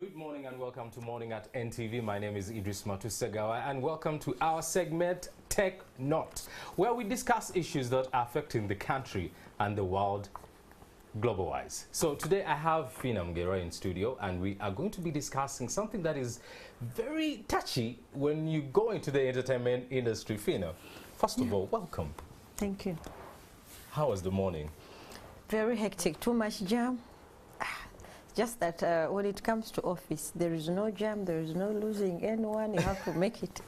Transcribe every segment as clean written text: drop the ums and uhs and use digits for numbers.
Good morning and welcome to Morning at NTV. My name is Idris Matusegawa and welcome to our segment Tech Not, where we discuss issues that are affecting the country and the world global-wise. So today I have Fina Mgera in studio and we are going to be discussing something that is very touchy when you go into the entertainment industry. Fina, first of all, welcome. Thank you. How was the morning? Very hectic, too much jam. Just that when it comes to office, there is no jam, there is no losing anyone, you have to make it.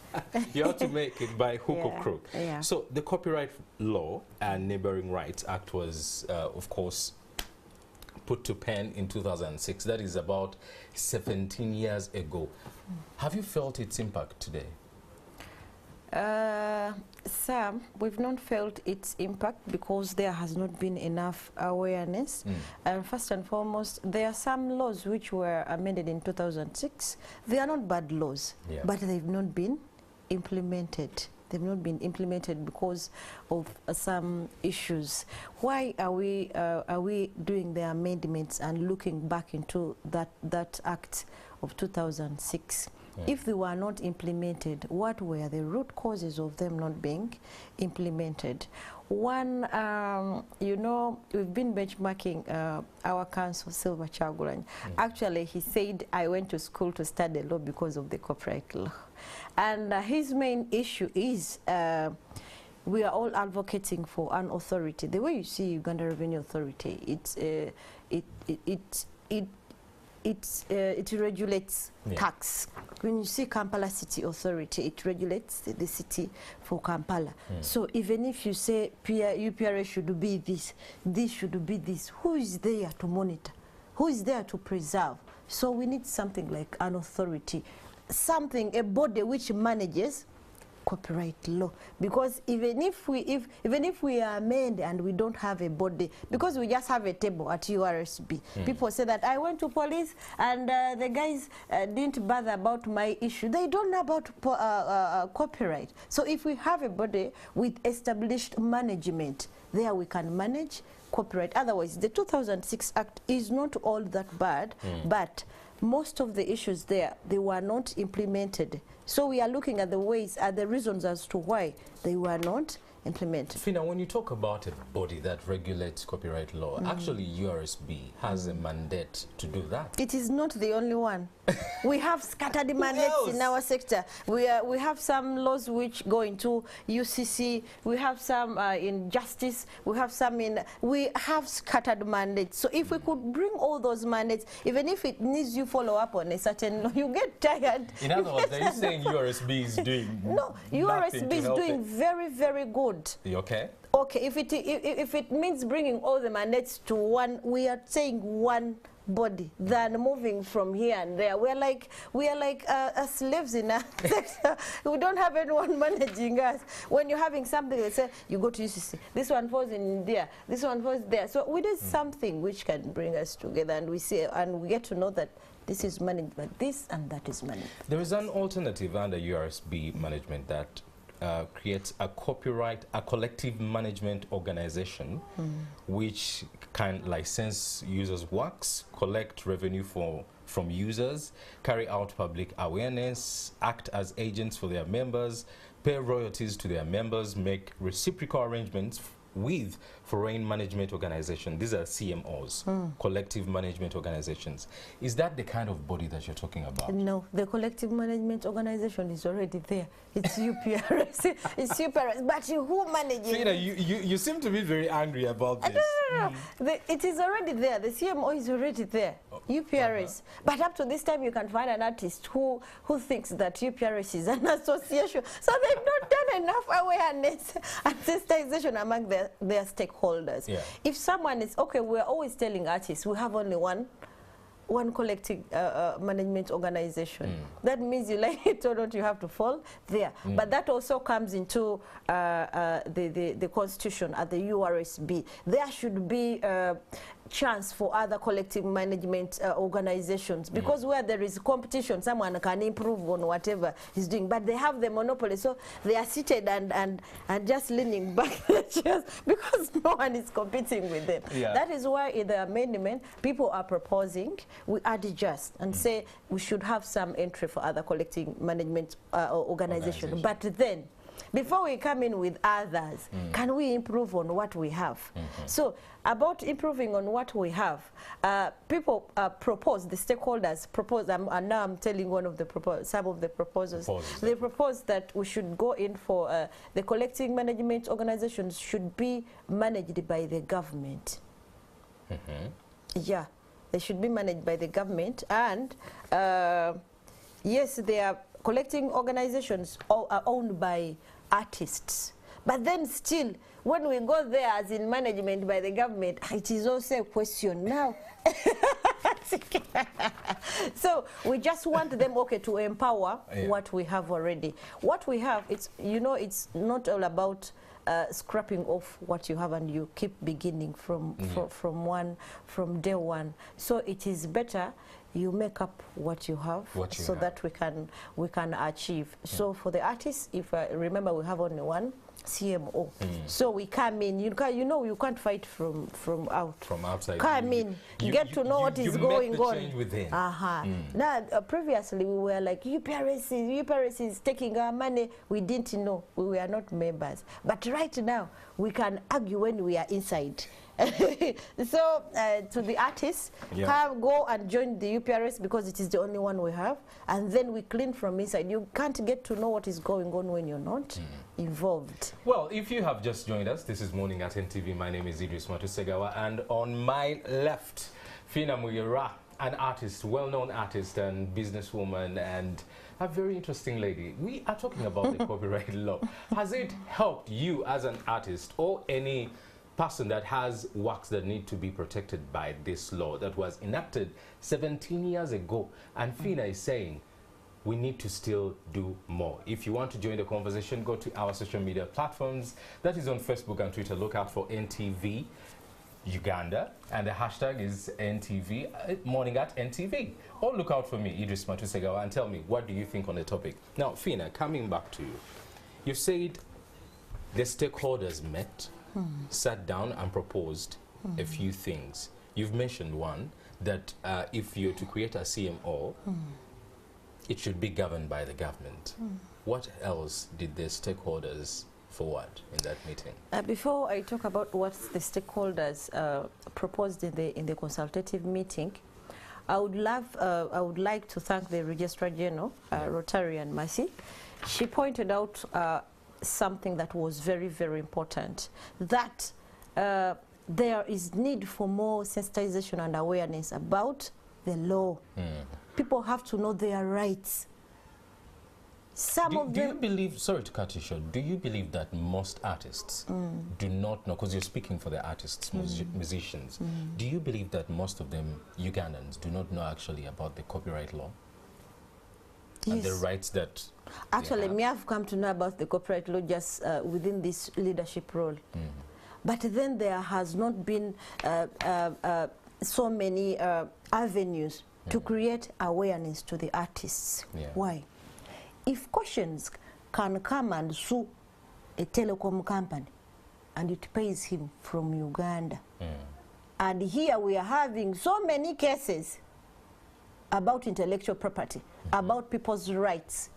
You have to make it by hook or crook. Yeah. So the Copyright Law and Neighboring Rights Act was, of course, put to pen in 2006. That is about 17 years ago. Have you felt its impact today? Sam, we've not felt its impact because there has not been enough awareness. And first and foremost, there are some laws which were amended in 2006. They are not bad laws, but they've not been implemented. They've not been implemented because of some issues. Why are we doing the amendments and looking back into that act of 2006? If they were not implemented, what were the root causes of them not being implemented? One, you know, we've been benchmarking our council, Silver Chagulanyi. Actually, he said, I went to school to study law because of the copyright law. And his main issue is we are all advocating for an authority. The way you see Uganda Revenue Authority, it regulates tax. When you see Kampala City Authority, it regulates the city for Kampala. So even if you say UPRA should be this should be this, who is there to monitor? Who is there to preserve? So we need something like an authority, a body which manages copyright law, because even if we are amended and we don't have a body, because we just have a table at URSB, people say that I went to police and the guys didn't bother about my issue. They don't know about copyright. So if we have a body with established management, there we can manage copyright. Otherwise, the 2006 Act is not all that bad, but most of the issues there, they were not implemented. So we are looking at the ways, at the reasons as to why they were not implemented. Fina, when you talk about a body that regulates copyright law, actually URSB has a mandate to do that. It is not the only one. We have scattered mandates in our sector. We have some laws which go into UCC. We have some in justice. We have some in. We have scattered mandates. So if we could bring all those mandates, even if it needs you follow up on a certain law, you get tired. In other words, are you saying URSB is doing no? URSB is doing very, very good. You okay? Okay, if it means bringing all the mandates to one, we are saying one body than moving from here and there. We are like slaves in our sector. We don't have anyone managing us. When you're having something, they say you go to UCC. This one falls in there. This one falls there. So we do something which can bring us together, and we see and we get to know that this is managed by this and that is managed. There is an alternative under URSB management that creates a collective management organization which can license users' works, collect revenue from users, carry out public awareness, act as agents for their members, pay royalties to their members, make reciprocal arrangements with foreign management organizations. These are CMOs, collective management organizations. Is that the kind of body that you're talking about? No, the collective management organization is already there. It's UPRS. It's UPRS. But who manages? Fina, you seem to be very angry about this. No. It is already there. The CMO is already there. UPRS. But up to this time, you can find an artist who thinks that UPRS is an association. So they've not done enough awareness and sensitization among their stakeholders. If someone is, okay, we're always telling artists, we have only one collective management organization. That means you like it or not, you have to fall there. But that also comes into the constitution at the URSB. There should be chance for other collective management organizations, because where there is competition, someone can improve on whatever he's doing, but they have the monopoly, so they are seated and just leaning back the chairs because no one is competing with them. Yeah. That is why in the amendment people are proposing we adjust and say we should have some entry for other collective management organizations. But then before we come in with others, can we improve on what we have? So about improving on what we have, people propose, the stakeholders propose, and now I'm telling some of the proposals. They propose that we should go in for the collective management organizations should be managed by the government. Yeah, they should be managed by the government, and yes, they are collecting organizations are owned by artists. But then still, when we go there as in management by the government, it is also a question now. So we just want them, okay, to empower what we have already. What we have, it's, you know, it's not all about scrapping off what you have and you keep beginning from day one. So it is better you make up what you have so that we can achieve. So for the artists, if remember we have only one CMO, so we come in. You know you can't fight from outside. Come in, get to know what is going on. Within. Now previously we were like UPRS is taking our money. We didn't know, we were not members. But right now we can argue when we are inside. So to the artists, go and join the UPRS because it is the only one we have, and then we clean from inside. You can't get to know what is going on when you're not involved. Well, if you have just joined us, this is Morning at NTV. My name is Idris Matusegawa, and on my left, Fina Muyira, an artist, well-known artist and businesswoman, and a very interesting lady. We are talking about the copyright law. Has it helped you as an artist or any person that has works that need to be protected by this law that was enacted 17 years ago? And Fina is saying we need to still do more. If you want to join the conversation, go to our social media platforms. That is on Facebook and Twitter. Look out for NTV Uganda, and the hashtag is NTV, Morning at NTV. Or look out for me, Idris Matusegawa, and tell me, what do you think on the topic? Now, Fina, coming back to you, you said the stakeholders met, sat down and proposed a few things. You've mentioned one, that if you're to create a CMO, it should be governed by the government. What else did the stakeholders forward in that meeting? Before I talk about what the stakeholders proposed in the consultative meeting, I would like to thank the Registrar General, Rotarian Mercy. She pointed out something that was very, very important, that there is need for more sensitization and awareness about the law. People have to know their rights. Do you believe, sorry to cut you short, do you believe that most artists do not know, because you're speaking for the artists, musicians, do you believe that most of them, Ugandans, do not know actually about the copyright law? Yes. And the rights that actually me have come to know about the copyright law just within this leadership role. But then there has not been so many avenues to create awareness to the artists. Why? If Cautions can come and sue a telecom company and it pays him from Uganda, and here we are having so many cases about intellectual property, about people's rights,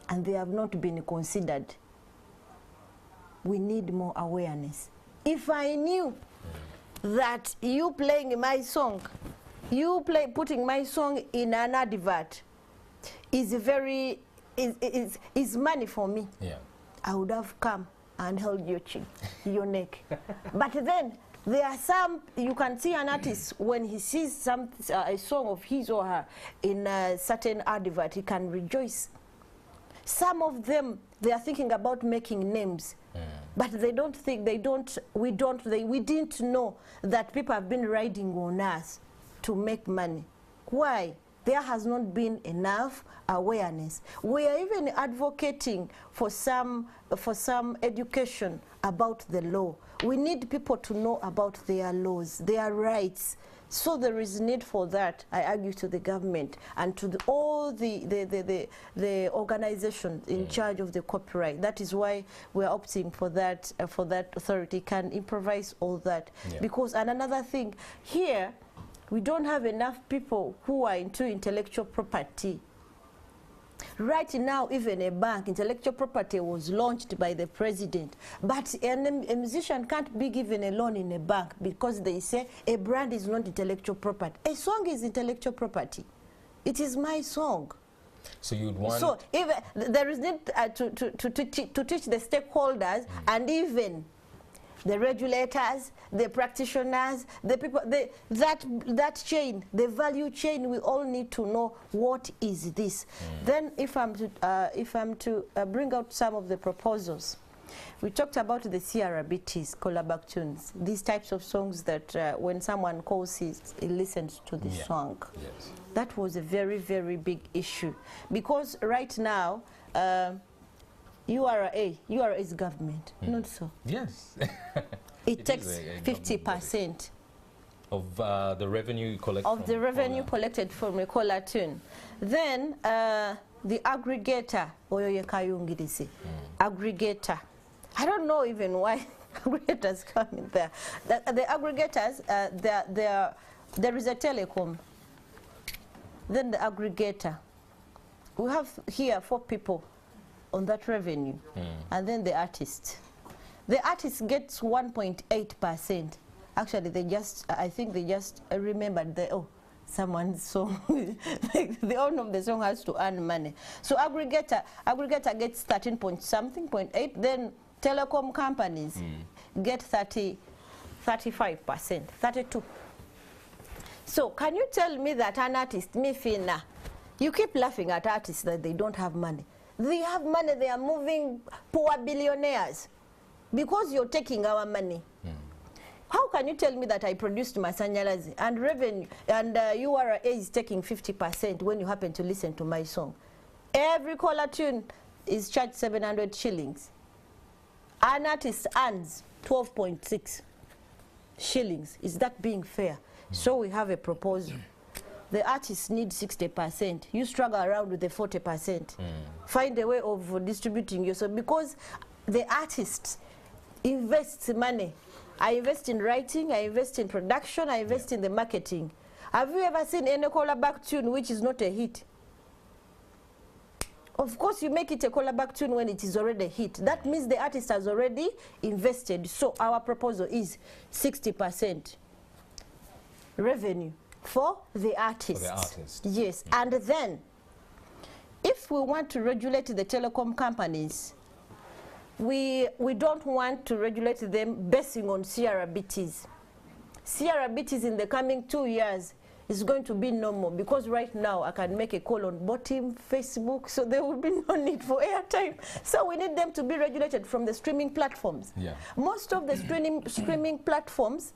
and they have not been considered. We need more awareness. If I knew that you playing my song, putting my song in an advert is money for me, I would have come and held your neck. But then there are some, you can see an artist when he sees a song of his or her in a certain advert, he can rejoice. Some of them, they are thinking about making names, but they don't think, we didn't know that people have been riding on us to make money. Why? there has not been enough awareness. We are even advocating for some education about the law. We need people to know about their laws, their rights. So there is need for that, I argue, to the government and to all the organizations in charge of the copyright. That is why we're opting for that authority can improvise all that. Yeah. Because, and another thing, here, we don't have enough people who are into intellectual property. Right now, even a bank, intellectual property was launched by the president. But a musician can't be given a loan in a bank because they say a brand is not intellectual property. A song is intellectual property. It is my song. So you'd want... So even there is need to teach the stakeholders and even the regulators, the practitioners, the people, that chain, the value chain, we all need to know what is this. Then if I'm to bring out some of the proposals, we talked about the CRBTs, callback tunes, these types of songs that when someone calls, he listens to the song. Yes. That was a very, very big issue because right now, URA is government, not so. Yes. It takes 50% of the revenue collected. Of the revenue collected from a caller tune. Then the aggregator, aggregator. I don't know even why aggregators come in there. The aggregators, there is a telecom. Then the aggregator. We have here 4 people on that revenue, and then the artist. The artist gets 1.8%. Actually, I think they just remembered someone's song. The owner of the song has to earn money. So aggregator gets 13.8. Then telecom companies get 35%, 32. So can you tell me that an artist, Mifina, you keep laughing at artists that they don't have money. They have money, they are moving poor billionaires because you're taking our money. How can you tell me that I produced Masanyalazi and revenue and URA is taking 50% when you happen to listen to my song? Every caller tune is charged 700 shillings. An artist earns 12.6 shillings. Is that being fair? So we have a proposal. The artists need 60%. You struggle around with the 40%. Find a way of distributing yourself because the artist invests money. I invest in writing, I invest in production, I invest in the marketing. Have you ever seen any callback tune which is not a hit? Of course, you make it a callback tune when it is already a hit. That means the artist has already invested. So our proposal is 60% revenue for the artist. For the artist. Yes. And then, if we want to regulate the telecom companies, we don't want to regulate them basing on CRBTs. CRBTs in the coming 2 years is going to be normal because right now I can make a call on Bottom, Facebook, so there will be no need for airtime. So we need them to be regulated from the streaming platforms. Yeah. Most of the streaming platforms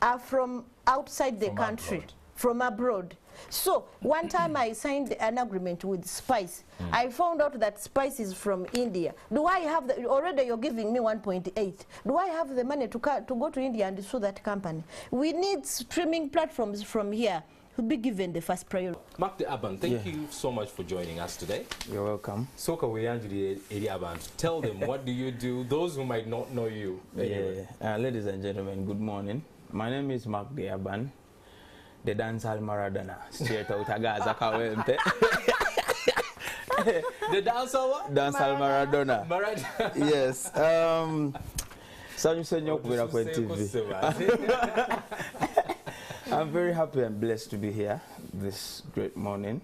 are from outside the country, from abroad. So one time I signed an agreement with Spice. I found out that Spice is from India. Do I have the, already you're giving me 1.8. Do I have the money to go to India and sue that company? We need streaming platforms from here to be given the first priority. Mark the Aban, thank you so much for joining us today. You're welcome. Soka Weyanjuri Eri Aban, tell them what do you do, those who might not know you. Anyway. Ladies and gentlemen, good morning. My name is Mark the Aban. The dancehall Maradona, straight out of Gaza, Kawempe. The dancehall what? Dancehall Maradona. Maradona. Yes. So you said you're AT NTV. I'm very happy and blessed to be here this great morning.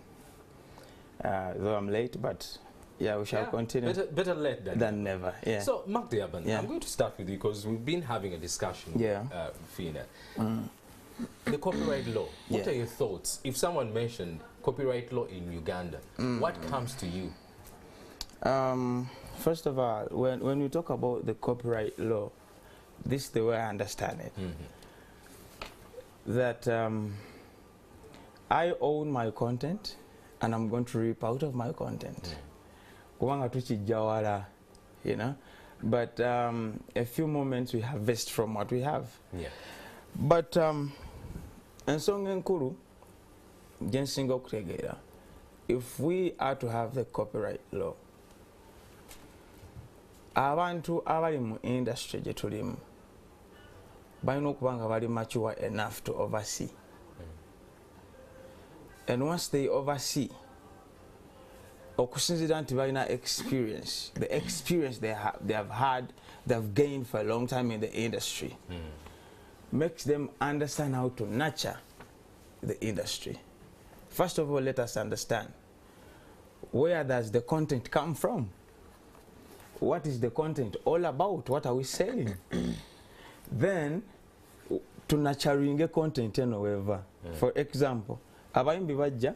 Though I'm late, but yeah, we shall continue. Better late than never. Yeah. So, Mark Diaban, I'm going to start with you because we've been having a discussion, Fina. The copyright law, what are your thoughts? If someone mentioned copyright law in Uganda, what comes to you? First of all, when we talk about the copyright law, this is the way I understand it. That I own my content, and I'm going to reap out of my content. Kubanga tuchijawala, you know. But a few moments we harvest from what we have. Yeah. But ensonga enkulu jensinga okutegeera, if we are to have the copyright law, abantu abali mu industry gye tulimu balina okuba nga bali mature enough to oversee. And once they oversee, okusinzira nti balina experience, the experience they have had, they've gained for a long time in the industry, makes them understand how to nurture the industry. First of all, let us understand, where does the content come from? What is the content all about? What are we selling? Then, to nurturing content however. For example, abayimbi bajja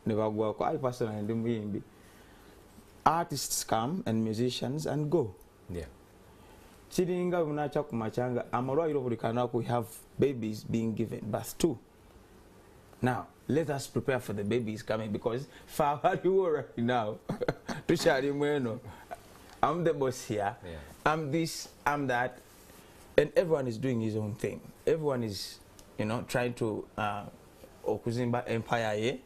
ne bagwako, I personally ndi muyimbi. Artists come and musicians and go. Yeah. Chiringa unacha kumachanga, amalwaliro buli kanaku, we have babies being given birth to. Now, let us prepare for the babies coming, because for what you are right now, I'm the boss here, Yeah. I'm this, I'm that, and everyone is doing his own thing. Everyone is, you know, trying to okuzimba empire,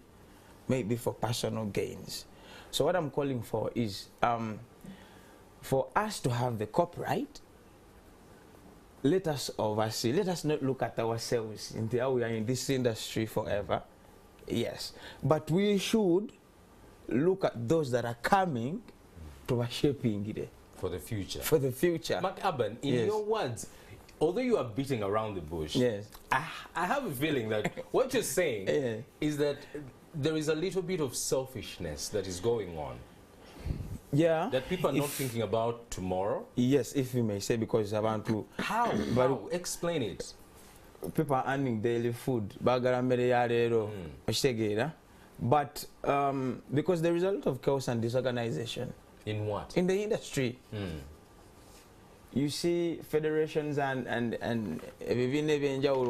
maybe for personal gains. So what I'm calling for is for us to have the copyright. Let us oversee. Let us not look at ourselves into how we are in this industry forever. Yes, but we should look at those that are coming to shaping it For the future. for the future. Mark Aban, in Yes. your words, although you are beating around the bush, Yes. I have a feeling that what you're saying Yeah. is that there is a little bit of selfishness that is going on. Yeah. That people are not thinking about tomorrow. Yes, if you may say, because I want to. How? But How? Explain it. people are earning daily food. Bagara mere ya lero. Okitegeera. But because there is a lot of chaos and disorganization In what? in the industry. You see federations and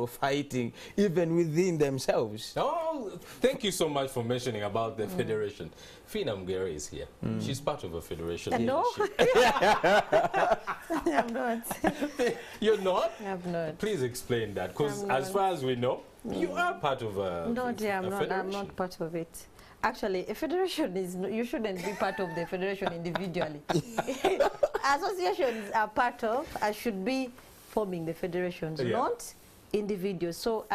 fighting even within themselves. Oh, thank you so much for mentioning about the federation. Fina Mgere is here. She's part of a federation. No, leadership. I'm not. You're not? I'm not. Please explain that, because I'm as not. far as we know, you are part of a, No, dear, I'm a not. federation. I'm not part of it. Actually, a federation is. You shouldn't be part of the federation individually. Associations are part of. I should be forming the federations, Yeah. not individuals. So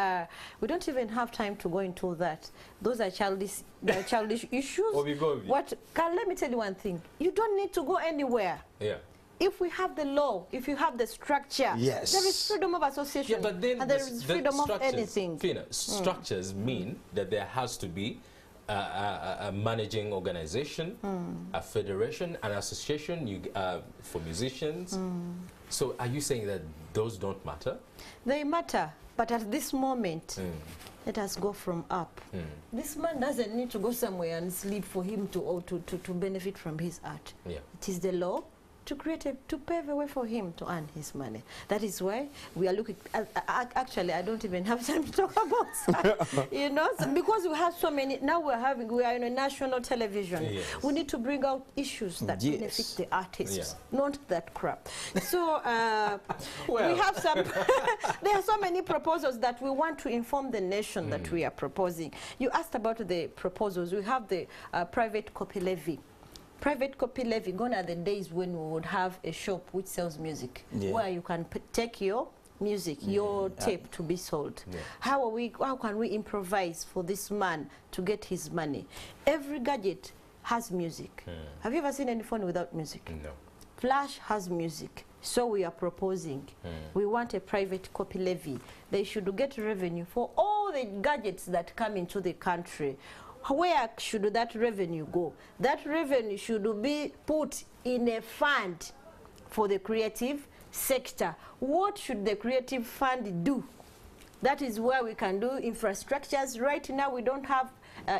we don't even have time to go into that. Those are childish issues. Oh, we go. Let me tell you one thing. You don't need to go anywhere. Yeah. If we have the law, if you have the structure, Yes. there is freedom of association, Yeah, but then and there is freedom of anything. Fina, structures mean that there has to be a managing organization, a federation, an association for musicians. So are you saying that those don't matter? They matter, but at this moment, let us go from up. This man doesn't need to go somewhere and sleep for him to benefit from his art. Yeah. It is the law to pave a way for him to earn his money. That is why we are looking. Actually, I don't even have time to talk about that. You know, because we have so many. Now we are in a national television. Yes. We need to bring out issues that Yes. benefit the artists, Yeah. not that crap. So Well. we have some. There are so many proposals that we want to inform the nation that we are proposing. You asked about the proposals. We have the private copy levy. Private copy levy, gone are the days when we would have a shop which sells music, Yeah. where you can take your music, your tape to be sold. Yeah. How can we improvise for this man to get his money? Every gadget has music. Have you ever seen any phone without music? No. Flash has music. So we are proposing, we want a private copy levy. They should get revenue for all the gadgets that come into the country. Where should that revenue go? That revenue should be put in a fund for the creative sector. What should the creative fund do? That is where we can do infrastructures. Right now we don't have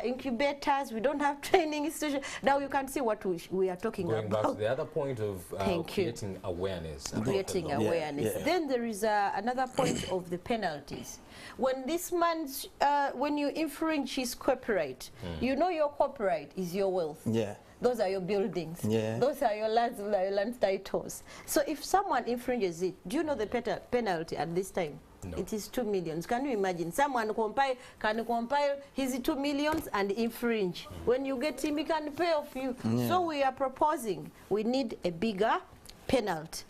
incubators, we don't have training institutions. Now you can see what we are talking about. Going back to the other point of creating awareness. Creating awareness. Yeah. Then there is another point of the penalties. When this man, when you infringe his copyright, you know your copyright is your wealth. Yeah. Those are your buildings. Yeah. Those are your land titles. So if someone infringes it, do you know the penalty at this time? No. It is 2 million. Can you imagine? Someone can compile his 2 million and infringe. When you get him, he can pay off you. Yeah. So we are proposing we need a bigger penalty.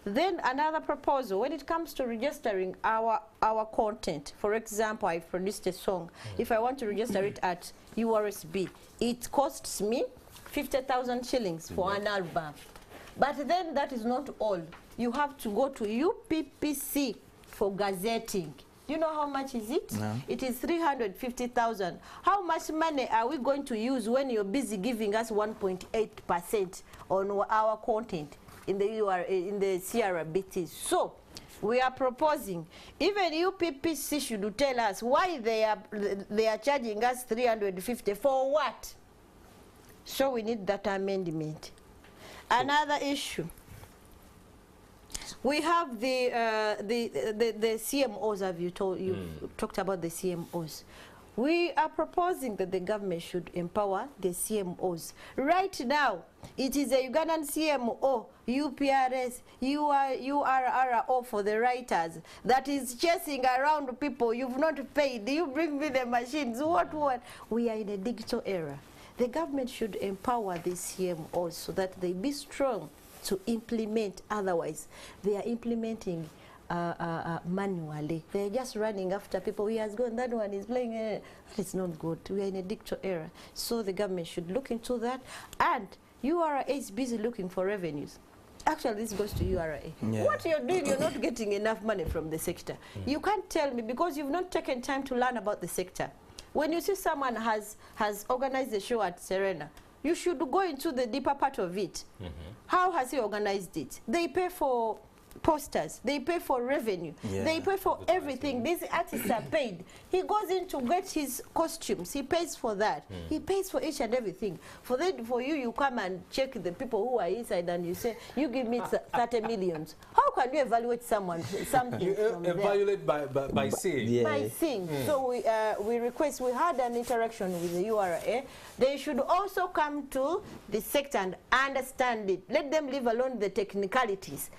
Then another proposal, when it comes to registering our content, for example, I produced a song. If I want to register it at URSB, it costs me 50,000 shillings for an album. But then that is not all. You have to go to UPPC for gazetting. Do you know how much is it? No. It is 350,000. How much money are we going to use when you're busy giving us 1.8% on our content in the CRBT? So we are proposing even UPPC should tell us why they are charging us 350 for what? So we need that amendment. Another issue. We have the CMOs. Have you talked about the CMOs? We are proposing that the government should empower the CMOs. Right now, it is a Ugandan CMO, UPRS, URRO for the writers that is chasing around people. You've not paid. You bring me the machines. What? We are in a digital era. The government should empower these CMOs so that they be strong to implement. Otherwise, they are implementing manually. They're just running after people. He has gone, that one is playing. It's not good. We are in a digital era. So the government should look into that. And URA is busy looking for revenues. Actually, this goes to URA. Yeah. What you're doing, you're not getting enough money from the sector. You can't tell me because you've not taken time to learn about the sector. When you see someone has organized a show at Serena, you should go into the deeper part of it. How has he organized it? They pay for posters, they pay for revenue, they pay for everything. These artists are paid. He goes in to get his costumes, he pays for that. He pays for each and everything. For you, you come and check the people who are inside and you say, you give me 30 millions. How can you evaluate something you from evaluate by seeing. By seeing. So we request, we had an interaction with the URA. They should also come to the sector and understand it. Let them leave alone the technicalities.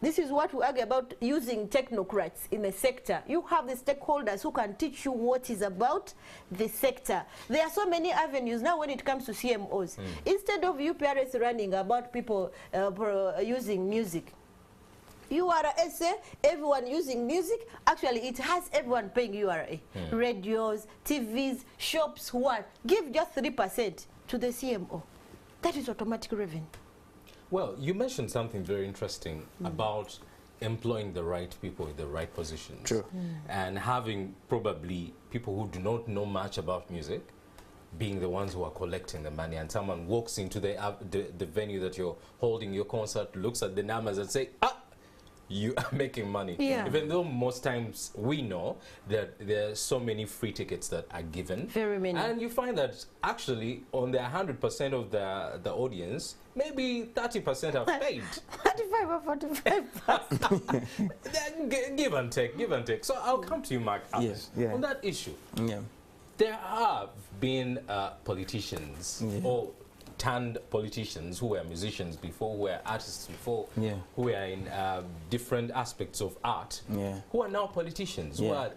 This is what we argue about, using technocrats in the sector. You have the stakeholders who can teach you what is about the sector. There are so many avenues now when it comes to CMOs. Instead of UPRS running about people using music, URA, everyone using music, actually it has everyone paying URA. Radios, TVs, shops, what? Give just 3% to the CMO. That is automatic revenue. Well, you mentioned something very interesting about employing the right people in the right positions. True. And having probably people who do not know much about music being the ones who are collecting the money, and someone walks into the venue that you're holding your concert, looks at the numbers and say, you are making money. Even though most times we know that there are so many free tickets that are given. Very many. And you find that actually on the 100% of the audience, maybe 30% have paid. 35 or 45%. Give and take. So I'll come to you, Mark. Yes. On that issue, there have been politicians or turned politicians who were musicians before, who were artists before, who were in different aspects of art, who are now politicians, who are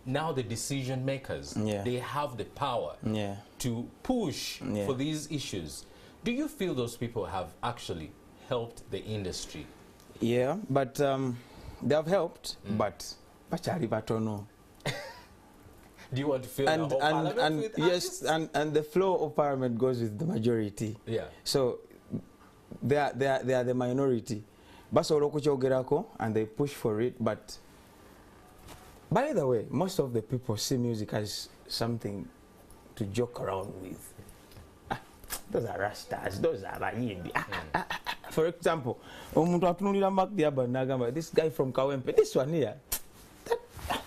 now the decision makers. They have the power to push for these issues. Do you feel those people have actually helped the industry? Yeah, but they have helped, but do you want to fill the whole parliament with yes, artists? and the flow of parliament goes with the majority. So they are the minority. And they push for it. But by the way, most of the people see music as something to joke around with. Those are rastas, those are bayimbi. For example, this guy from Kawempe, this one here,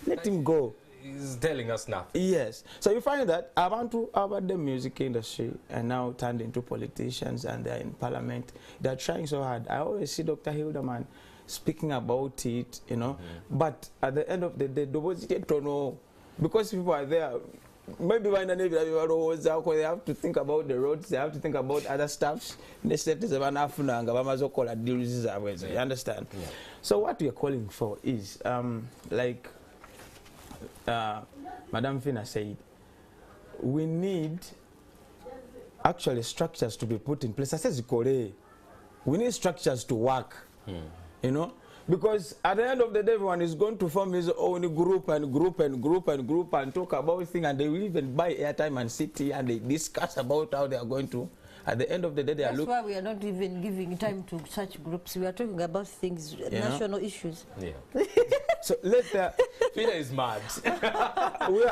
let him go. is telling us nothing. Yes. So you find that Abantu about the music industry and now turned into politicians and they're in parliament. They're trying so hard. I always see Dr. Hildeman speaking about it, you know. But at the end of the day, because people are there, maybe when they have to think about the roads, they have to think about other stuff. You understand? Yeah. So what we are calling for is, like Madam Fina said, we need actually structures to be put in place. I said, we need structures to work, you know, because at the end of the day, everyone is going to form his own group and talk about things, and they will even buy airtime and sit here and they discuss about how they are going to. At the end of the day, they are looking. That's why we are not even giving time to such groups. We are talking about things, national issues. Yeah. So later, Fina is mad.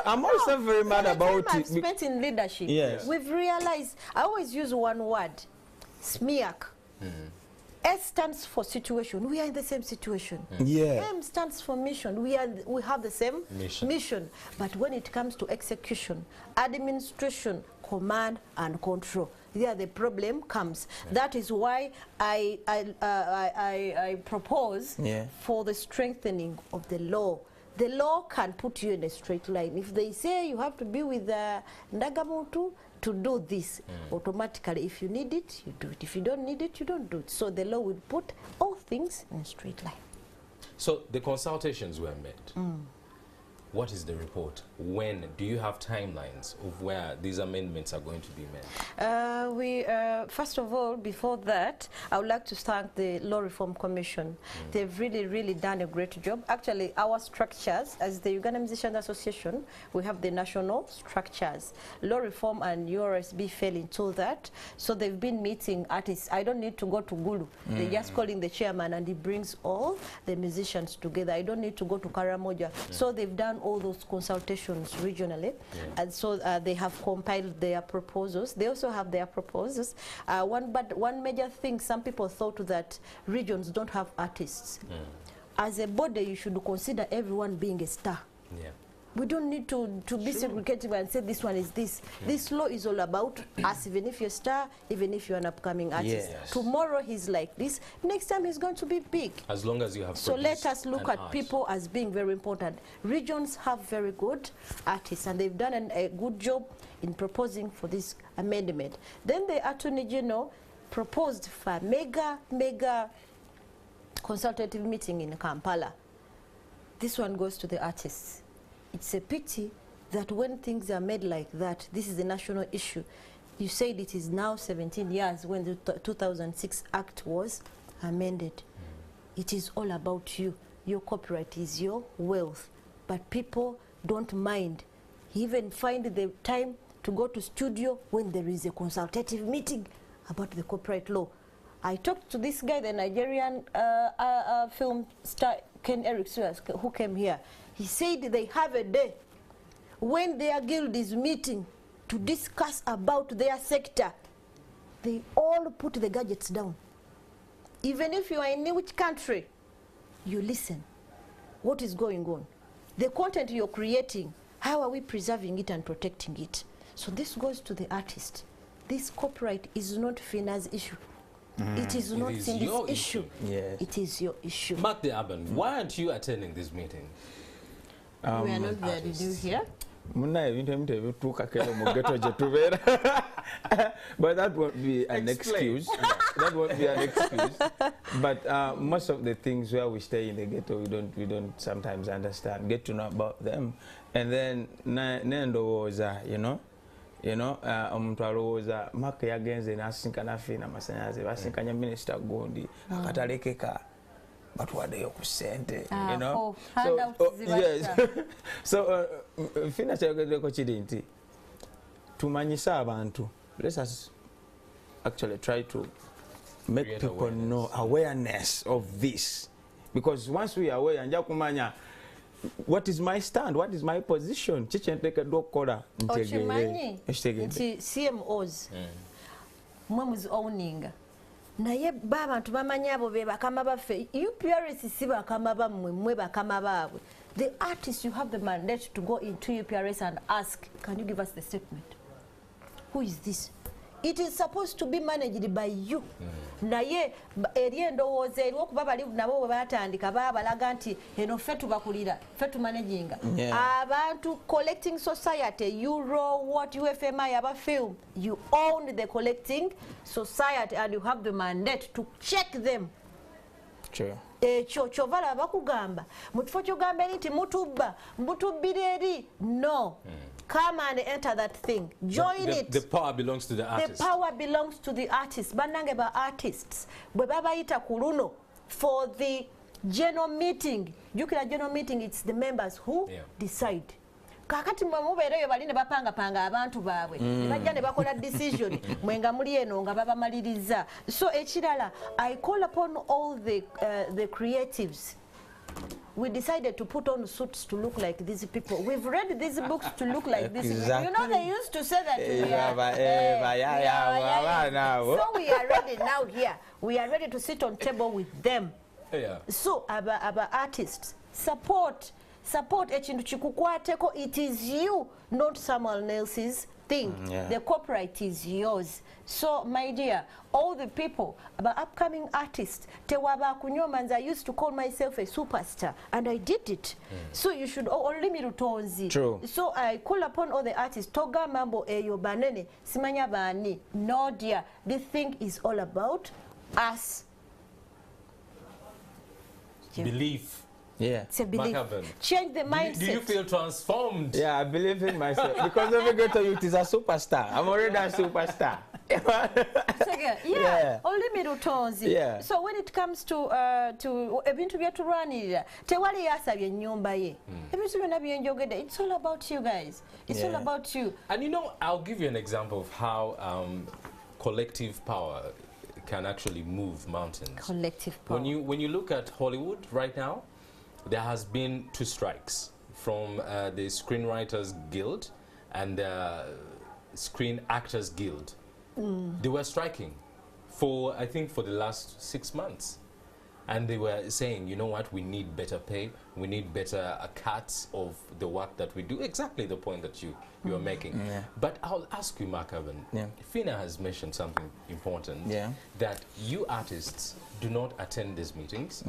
I'm also very mad about it. I've spent in leadership. Yes. We've realized. I always use one word, SMEAC. S stands for situation. We are in the same situation. Yeah. M stands for mission. We have the same mission. But when it comes to execution, administration, command and control, there the problem comes. That is why I propose for the strengthening of the law. The law can put you in a straight line. If they say you have to be with Ndagamuntu to do this, automatically, if you need it, you do it. If you don't need it, you don't do it. So the law will put all things in a straight line. So the consultations were made. What is the report? When? Do you have timelines of where these amendments are going to be made? First of all, before that, I would like to thank the Law Reform Commission. They've really done a great job. Actually, our structures, as the Uganda Musicians Association, we have the national structures. Law Reform and URSB fell into that. So they've been meeting artists. I don't need to go to Gulu. They're just calling the chairman and he brings all the musicians together. I don't need to go to Karamoja. So they've done all those consultations regionally, and so they have compiled their proposals. They also have their proposals. One major thing, some people thought that regions don't have artists. As a body, you should consider everyone being a star. We don't need to be segregative and say this one is this. This law is all about us, even if you're a star, even if you're an upcoming artist. Tomorrow he's like this, next time he's going to be big. As long as you have So let us look at people as being very important. Regions have very good artists and they've done a good job in proposing for this amendment. Then the Attorney General proposed for a mega consultative meeting in Kampala. This one goes to the artists. It's a pity that when things are made like that, this is a national issue. You said it is now 17 years when the 2006 Act was amended. It is all about you. Your copyright is your wealth. But people don't mind. Even find the time to go to studio when there is a consultative meeting about the copyright law. I talked to this guy, the Nigerian film star, Ken Eric, who came here. He said they have a day when their guild is meeting to discuss about their sector. They all put the gadgets down. Even if you are in which country, you listen. What is going on? The content you're creating, how are we preserving it and protecting it? So this goes to the artist. This copyright is not Fina's issue. It is not Cindy's issue. It is your issue. Mark the Urban, why aren't you attending this meeting? We are not there. Did you hear? But that won't be an excuse. That won't be an excuse. But most of the things where we stay in the ghetto, we don't sometimes understand, get to know about them. And then Nendo was, omuntu alowooza Mark yagenze n'asinkana Fina Masanyaze basinkanya Minister Gondi akatalekeka batwaddeyo ku ssente, so Fina kyayogeddeko kiri nti tumanyise abantu. Let us actually try to make people know awareness of this, because once we are aware nja kumanya what is my stand, what is my position, chichentekeddwa okukola ntegeere nti CMOs mwe owning naye abantu bamanya abo be bakama baffe. UPRS si bakama bammwe, mwe bakama baabwe. The artist, you have the mandate to go into UPRS and ask, can you give us the statement? Who is this? It is supposed to be managed by you. Naye eriendowooza eriwokuba bali nabo batandika babalaga nti eno ffe tubakulira ffe tumanaging abantu collecting society you raw what UFMI aba film you own the collecting society and you have the mandate to check them. True. Ekyo kyovala bakugamba mu kifo kyogamba nti mutubba mutubbira eri no. Come and enter that thing. Join it. The power belongs to the artist. The power belongs to the artist. Banange ba artists. Bwe babayita ku luno for the general meeting. Jukira general meeting, it's the members who decide. Kakati mubeereyo bali ne bapanga abantu baabwe. Ne bajja ne bakola decision. Mwenga muli eno nga babamaliriza. So ekirala, I call upon all the creatives. We decided to put on suits to look like these people. We've read these books to look like these people. You know, they used to say that so we are ready now here. We are ready to sit on table with them. So our artists, support ekintu kikukwateko. It is you, not someone else's thing. The copyright is yours. So my dear, all the people, about upcoming artists, tewaba kunyomanza, I used to call myself a superstar, and I did it. So you should only me rutonzi. True. So I call upon all the artists, toga mambo eyo banene, simanya bani. No dear, this thing is all about us. Belief. Yeah. It's a belief. Change the mindset. Do you feel transformed? Yeah, I believe in myself. Because every ghetto youth is a superstar. I'm already a superstar. Only me rutonzi. So when it comes to ebintu byeturwanirira tewali yasabye ennyumba ye. Ebintu byonna byenjogedde, it's all about you guys. It's all about you. And you know, I'll give you an example of how collective power can actually move mountains. Collective power. When you look at Hollywood right now, there has been 2 strikes from the Screenwriters Guild and the Screen Actors Guild. They were striking for, I think, for the last 6 months. And they were saying, you know what, we need better pay, we need better cuts of the work that we do. Exactly the point that you are making. But I'll ask you, Mark Evan, Fina has mentioned something important, that you artists do not attend these meetings.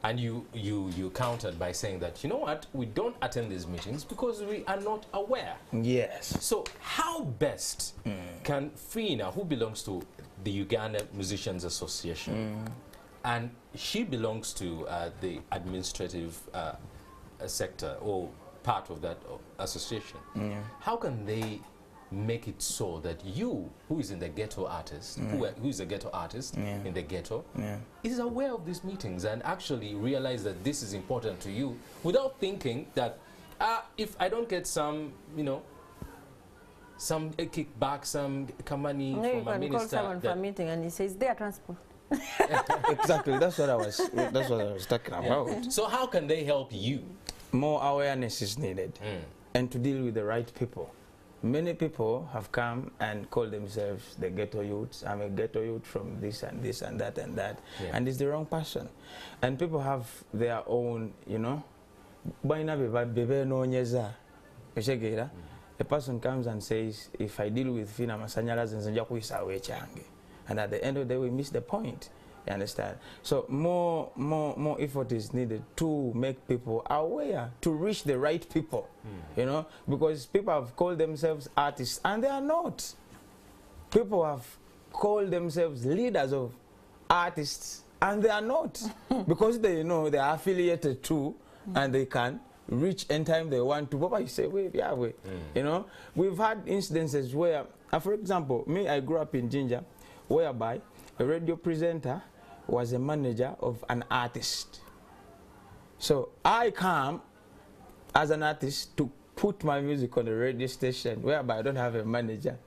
And you countered by saying that, you know what, we don't attend these meetings because we are not aware. Yes. So how best can Fina, who belongs to the Uganda Musicians Association, and she belongs to the administrative sector or part of that association, how can they make it so that you, who is in the ghetto artist, who is a ghetto artist in the ghetto, is aware of these meetings and actually realize that this is important to you without thinking that if I don't get some, you know, some kickback, some money from a minister. You can call someone for a meeting and he says, their transport. Exactly, that's what I was talking about. So how can they help you? More awareness is needed and to deal with the right people. Many people have come and called themselves the ghetto youths. I'm a ghetto youth from this and this and that and that. And it's the wrong person. And people have their own, you know. A person comes and says, if I deal with Fina Masanyalas and at the end of the day we miss the point. You understand? So more effort is needed to make people aware, to reach the right people, you know, because people have called themselves artists and they are not. People have called themselves leaders of artists and they are not, because they know they are affiliated to and they can reach anytime they want to. Papa, you say, wait, you know, we've had incidences where, for example, me, I grew up in Jinja, whereby a radio presenter was a manager of an artist. So I come as an artist to put my music on the radio station whereby I don't have a manager.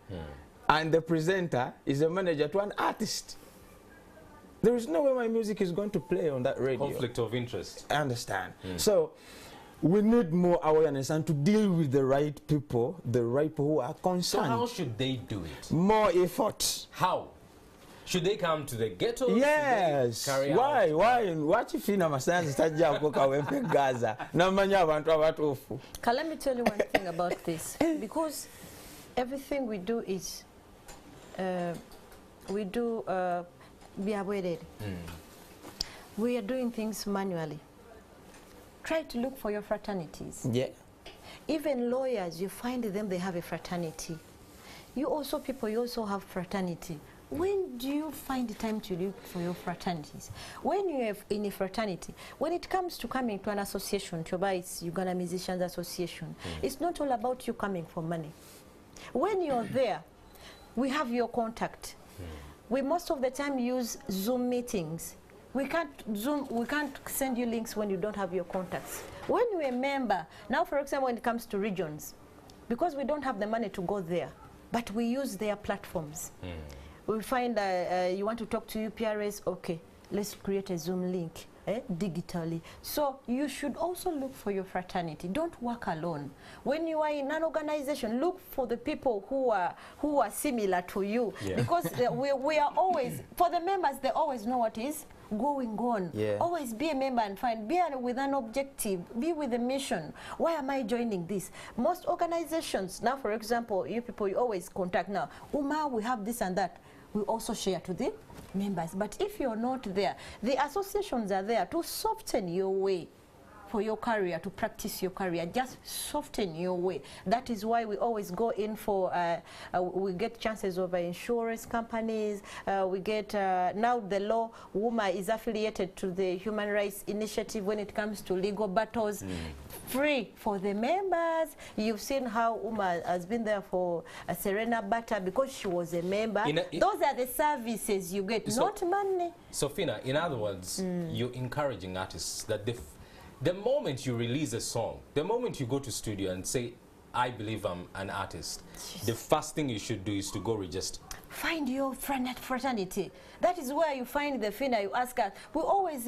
And the presenter is a manager to an artist. There is no way my music is going to play on that radio. Conflict of interest. I understand. So we need more awareness and to deal with the right people who are concerned. So how should they do it? More effort. How? Should they come to the ghettos? Yes. Why if you understand Gaza? Let me tell you one thing about this. Because everything we do is we are doing things manually. Try to look for your fraternities. Yeah. Even lawyers, you find them, they have a fraternity. You also have fraternity. When do you find the time to look for your fraternities? When you have in a fraternity, when it comes to coming to an association, it's Uganda Musicians Association, it's not all about you coming for money. When you're there, we have your contact. We most of the time use Zoom meetings. We can't send you links when you don't have your contacts. When you're a member, now for example, when it comes to regions, because we don't have the money to go there, but we use their platforms. We find you want to talk to UPRS, okay, let's create a Zoom link digitally. So you should also look for your fraternity. Don't work alone. When you are in an organization, look for the people who are similar to you. Yeah. Because we are always, for the members, they always know what is going on. Yeah. Always be a member and be with an objective, be with a mission. Why am I joining this? Most organizations, now for example, you people, you always contact now, we have this and that. We also share to the members. But if you're not there, the associations are there to soften your way for your career, to practice your career, just soften your way. That is why we always go in for, we get chances over insurance companies, we get, now the law, WUMA is affiliated to the Human Rights Initiative when it comes to legal battles, free for the members. You've seen how WUMA has been there for Serena Bata because she was a member. Those are the services you get, not money. So Fina, in other words, you're encouraging artists that the moment you release a song, the moment you go to studio and say, I believe I'm an artist, the first thing you should do is to go register. Find your fraternity. That is where you find the Fina. You ask us. We always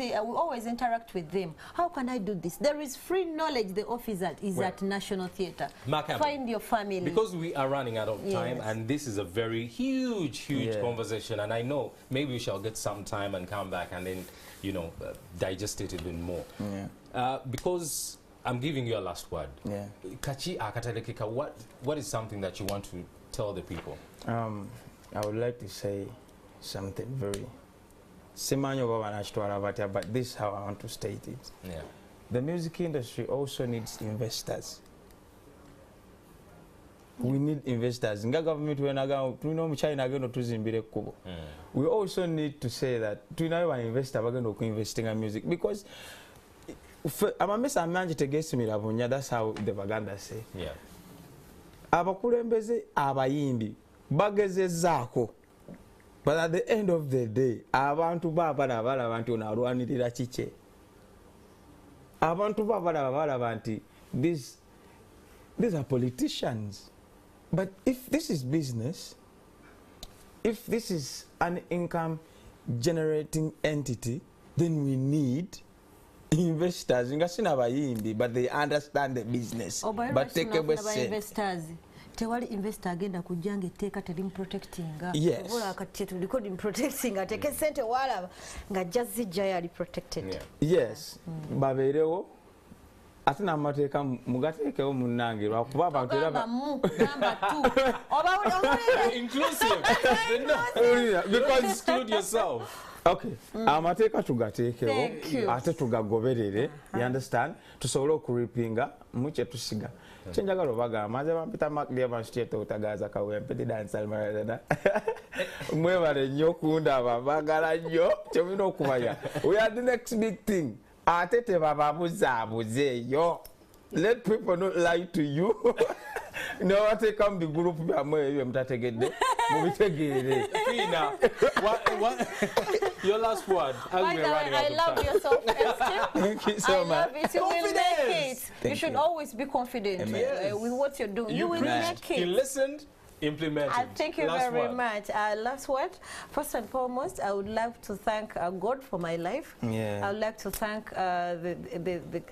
interact with them. How can I do this? There is free knowledge. The office is at National Theatre. Find your family. Because we are running out of time, and this is a very huge conversation. And I know maybe we shall get some time and come back and then, you know, digest it a bit more. Yeah. Because I'm giving you a last word. Yeah. Kachi akatalekeka, what is something that you want to tell the people? I would like to say something very but this is how I want to state it. Yeah. The music industry also needs investors. We need investors. We also need to say that investor investing in music because that's how the Baganda say. Yeah. Abakulembeze abayimbi bagezezzaako, but at the end of the day abantu balaba nti ono alwanirira kike. Abantu balaba nti these are politicians. But if this is business, if this is an income generating entity, then we need investors. But they understand the business. But take away investors. Tewali investor agenda kujanga etteeka terim protecting. Yes. Obola akati tuliko protecting ateke sente wala nga jazija yali protected. Yes. Babeerewo ate n'amateeka mugateekewo munnange lwakuba abantu era inclusive. Because exclude yourself. Okay. Amateeka tugateekewo ate tugagoberere. You understand? Tusobole okuripinga mu kye tusiga. Chenjagalo bagamba nze bampita makli abashyete utagaza kawempedi dancehall maradona mwebale nnyo kundaba bagala nnyo kyomina okumanya we are the next big thing ate tebababuzaabuzeeyo. Let people not lie to you. No, I take on the group your last word. I love your self-esteem. Thank you so much. You will make it. You should always be confident with what you're doing. You will make it. You listened, implemented. Thank you very much. Last word. First and foremost, I would like to thank God for my life. Yeah. I would like to thank the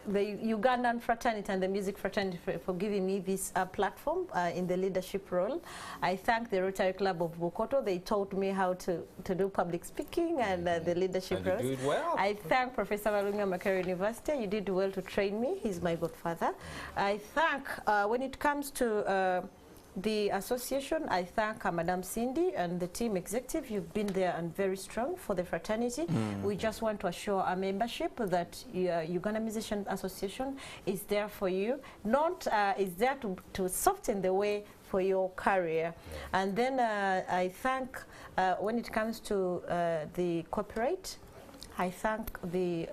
Ugandan fraternity and the music fraternity for giving me this platform in the leadership role. I thank the Rotary Club of Bukoto. They taught me how to do public speaking and the leadership roles. You do it well. I thank Professor Walunga Makerere University. You did well to train me. He's my godfather. I thank, when it comes to the association, I thank Madam Cindy and the team executive. You've been there and very strong for the fraternity. We just want to assure our membership that Uganda Musician Association is there for you, not is there to soften the way for your career. And then I thank, when it comes to the copyright, I thank the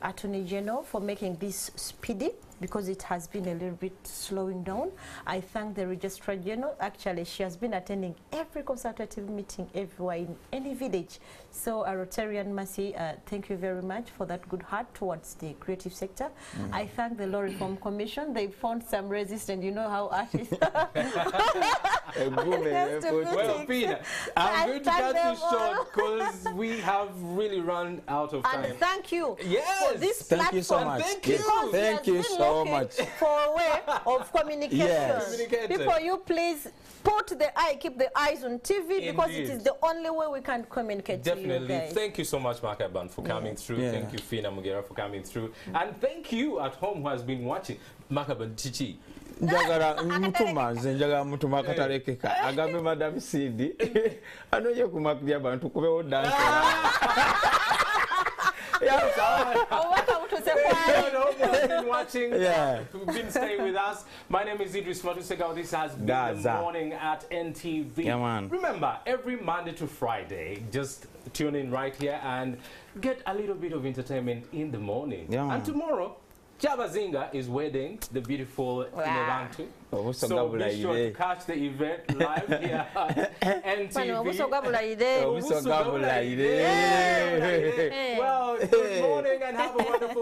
Attorney General for making this speedy, because it has been a little bit slowing down. I thank the Registrar General. Actually, she has been attending every consultative meeting everywhere in any village. So, Rotarian Mercy, thank you very much for that good heart towards the creative sector. I thank the Law Reform Commission. They found some resistance. You know how artists. Well, Peter, I'm going to cut you short because we have really run out of time. And thank you for this thank platform. You so much. Thank you. Thank you so much. For a way of communication. Yes. People, you please keep the eyes on TV. Indeed. Because it is the only way we can communicate Definitely. to you guys. Thank you so much, Makaban, for coming through. Yeah. Thank you, Fina Mugera, for coming through. And thank you at home who has been watching. Makaban Chichi. Njagala mutuma katalekeka agambe Madam Cindy anoye kumakubya abantu kubewo dance. Been watching, been staying with us. My name is Idris Matusega. This has been the morning at NTV. Yeah, man. Remember, every Monday to Friday, just tune in right here and get a little bit of entertainment in the morning. Yeah, and tomorrow, Jabazinga is wedding the beautiful Inebantu. So be sure to catch the event live here at NTV. Well, good morning and have a wonderful